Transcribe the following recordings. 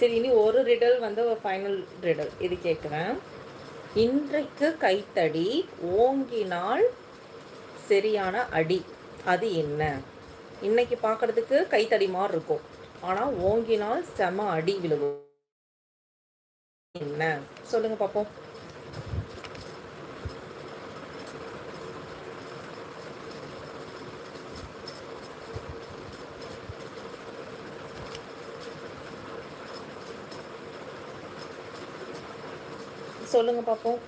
சரி, இனி ஒரு ரிடல் வந்து ஒரு ஃபைனல் ரிடல் இது கேட்குறேன். இன்றைக்கு கைத்தடி ஓங்கினால் சரியான அடி, அது என்ன? இன்னைக்கு பார்க்கறதுக்கு கைத்தடி மாதிரி இருக்கும், ஆனால் ஓங்கினால் செம அடி விழுகும். என்ன சொல்லுங்க பார்ப்போம். சொல்லுங்க பார்ப்போம்.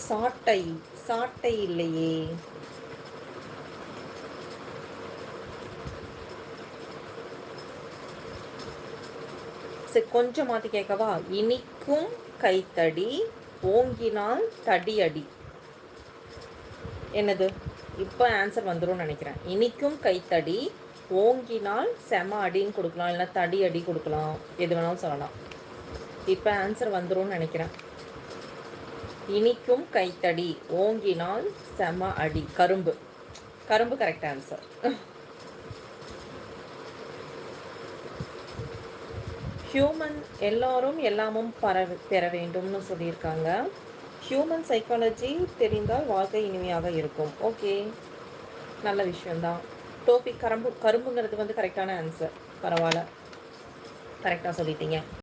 சாட்டை. சாட்டை இல்லையே. சரி, கொஞ்சம் மாற்றி கேட்கவா? இனிக்கும் கைத்தடி ஓங்கினால் தடி அடி. என்னது? இப்போ ஆன்சர் வந்துடும் நினைக்கிறேன். இனிக்கும் கைத்தடி ஓங்கினால் செம அடின்னு கொடுக்கலாம், இல்லை தடி அடி கொடுக்கலாம், எது வேணாலும் சொல்லலாம். இப்போ ஆன்சர் வந்துடும் நினைக்கிறேன். இனிக்கும் கைத்தடி ஓங்கினால் செம அடி. கரும்பு. கரும்பு கரெக்ட் ஆன்சர். ஹியூமன் எல்லாரும் எல்லாமும் பெற வேண்டும்னு சொல்லியிருக்காங்க. ஹியூமன் சைக்காலஜி தெரிந்தால் வாழ்க்கை இனிமையாக இருக்கும். ஓகே, நல்ல விஷயந்தான். டோபிக் கரும்புங்கிறது வந்து கரெக்டான ஆன்சர். பரவாயில்ல, கரெக்டாக சொல்லிட்டீங்க.